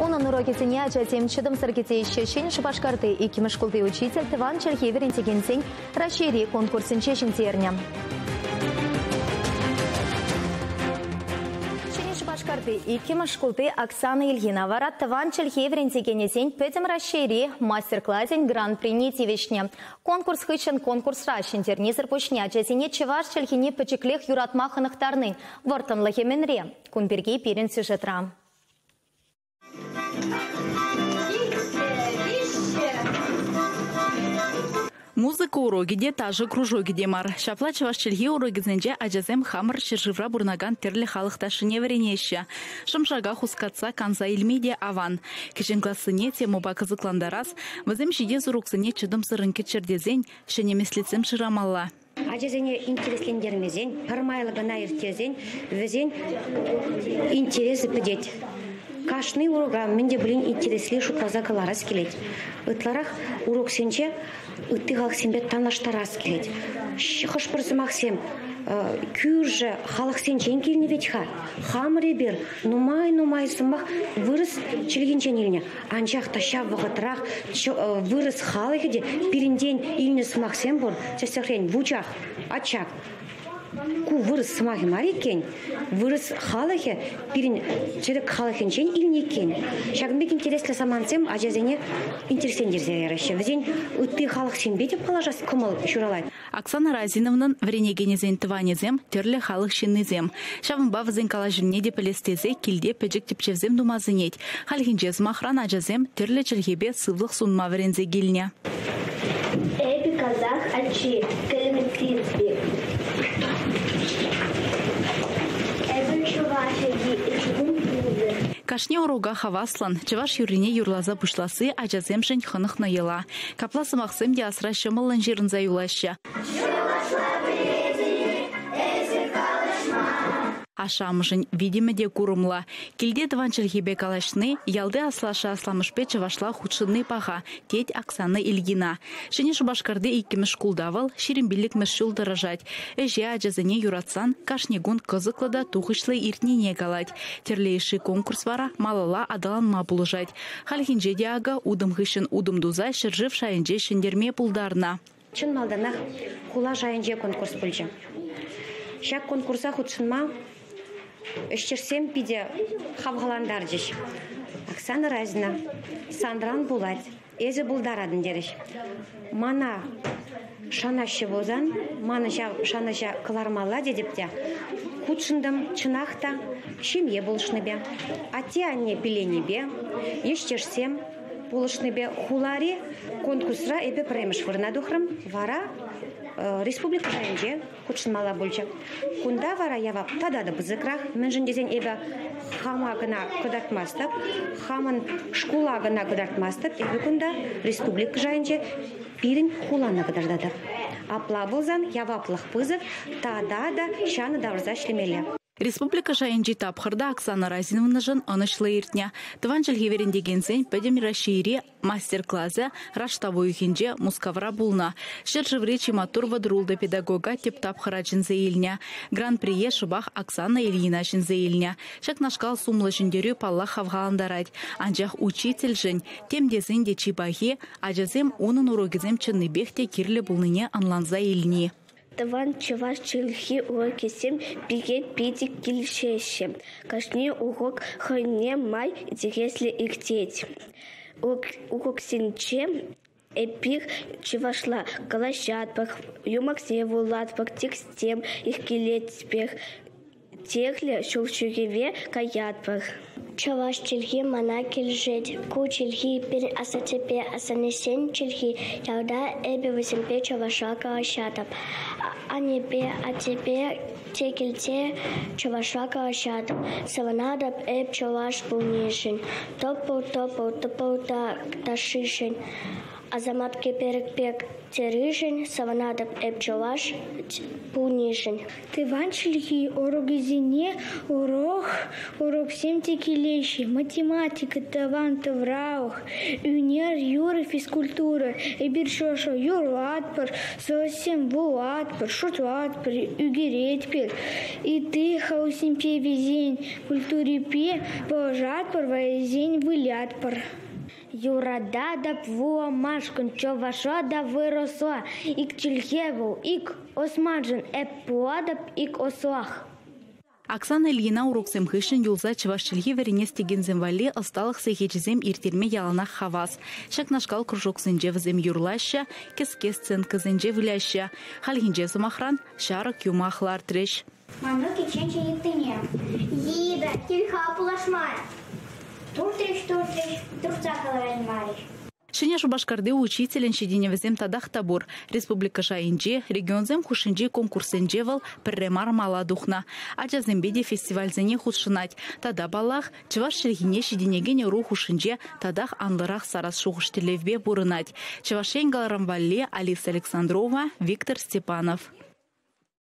Onun urokisine açatим çıdım sırgıtı işçeşin Şıbашkartı ikimiz kuldı учитель Тыван Черхеверин тегенсен расшири конкурсын чешінтеріне. Шыбашкарды ikimiz kulды Оксана Ильина варат Тыван Черхеверин тегенесен пөтім расшири мастер-классен гран-при нетевешне. Конкурс хычын конкурс расшинтерне зірпушне ажатине Чеваш Черхине пөчеклех юратмахынықтарны вартынлығы менре. Кунберге перен сюжетра. Музыка урогиде тажы кружогиде мар. Шапла Чевашчелге урогизенже ажазем хамыр шыржывра бурнаган терлі халықташыне веренеші. Шымшага хускатса канза илмеде аван. Кешен классыне тему бакызыкландарас, вазем жиде зуруксыне чыдым сырынке чердезен, шенемеслицем шырамалла. Ажазене интереслендермезен, пармайлығына ертезен, везен интересы пыдет. Кашны урога менде білін интереслі шутлаза каларас келет. Ытларах урок сенче ытты халық сенбе танаштарас келет. Хышпырзымақ сем күйіржі халық сенчен келіне ветха. Хамыры бер, нумай сымақ вырыс челгенчен еліне. Анчақта шап вағытырақ вырыс халық еде перінден еліне сымақ сем бұр. Чесіқрен вучақ, ачақ. Ку вырыс сымағы марекен, вырыс халахе, пирин черек халахен чен илнекен. Шагмбек интереслі самансем, ажазене интересендерзе ярышы. Візен үтпе халық сенбе деп қалажас кымыл шуралай. Оксана Разиновнан вренегенезен тыванезем, терлі халық шеннезем. Шавынба візен калажынне деп лестезе, келде пәжік тепчевзем думазынет. Халхинжез махран ажазем, терлі чілгебе сывлық сунма врензе геліне. Эпи казах ачи, кэлемитинспи. Кашне урога хаваслан, Чеваш юрине юрлаза пушласы ажаземшен хынық найыла. Капласы мақсым де асыра шымылын жерін заюлашы. Ашамышын видимеде курымла. Келде Тыванчелхебе калашны, ялды аслашы асламышпе Чевашла худшынны паха, теть Оксана Ильина. Шыне Шыбашкарды иккіміш кулдавал, ширинбилік мүшіл дырыжать. Эже ажазыне юратсан, кашнегун кызыклада тухышлы иртнене калать. Терлейші конкурс вара малала адаланма булыжать. Халхинже диага удым хышын удым дуза шыржыв шайынже шындерме пулдарна. Чын малданах хула шайынже конкурс пульчы. Шак конкурса худшынма Ишчерсем пиде хавгаландар деш. Оксана Разина, Сандран Булать, Эзе Булдарадын дереш. Мана шанашы бозан, мана шанаша кылармала дедіпте. Худшындым чынақта шемье болышныбе. Ати анне пиленебе, ешчерсем болышныбе хулари конкурсра эпе премеш вырнадухрым, вара республика жайынже худшынмала болчы. Кунда вара явап тадады бізікрах, мен дезен эбе хама гына кыдартмастып, хамын шкула гына кыдартмастып, эбе кунда республика жайынже пирин хуланы кыдардады. Апла болзан яваплық пызык тадада шаны давырза шлемелі. Республика жайынжи тапхырда Оксана Разиновна жын онышлы иртня. Тыванчелхеверин дегенсен пәдем расшири мастер-классы раштаву ихинже мускавра булна. Шыржывре чиматурва друлда педагога теп тапхыра жынзе илня. Гран-прие шыбах Оксана Ильина жынзе илня. Шакнашкал сумлы жындерю палла хавгаландарать. Анжах учитель жын. Темдезен де чибахи, ажазем унын урогизем чынныбехте кирлі булныне анланза илни. Тыван Чеваш Черхи уроки 7 пигет пидик кильшешем. Кашни урок хыне май интересли ихтеть. Урок синче эпих Чевашла калашатпах, юмаксе вулатпах текстем их килетспех. Техле шулчугеве каятпах. Чаваш Черхи мана кильжет. Ку Черхи пир асатепе асанесен Черхи. Яуда эбе высемпе Чаваша калашатап. А небе а тебе текельте Чаваша калашатап. Саванадап эб Чаваш пунишен. Топу топу топу та ташишен. Азамат кеперекпек терижен, саванадап эпчалаш пунижен. Тыван чильхи орогизине урок 7 текилещи, математика тыван тывраух, юнер юры физкультура, эбиршоша юруатпар, совсем буатпар, шутуатпар, югеретпер, и ты хаусимпе везень, культурипе, положатпар, везень вылятпар. Юрада да пвуа машкан, човаша да выросла, ик чильхеву, ик осмаджан, эппуадап, ик ослах. Оксана Ильина уроксем хышын юлза чывашчылхи верене стегензем вали осталых сехечезем иртерме яланах хавас. Шакнашкал кружок зенжевзем юрлаща, кескес ценка зенжевляща. Хальхинже сумахран шарок юмахлар треш. Мануки ченче ектыне. Ида, тильха пулашмая. Туртриш, турца халараймариш. Шиня Шубашкарды учителен щединевзем тадах табур. Республика Шаинджи, регионзем хушинджи конкурсенджевал перремар мала духна. Ача зембеде фестивальзене худшинать. Тада балах, чеваш шельгине щединегене ру хушинджи тадах анлырах сарас шухыштелевбе бурынать. Чевашен Галарамвалле, Алиса Александрова, Виктор Степанов.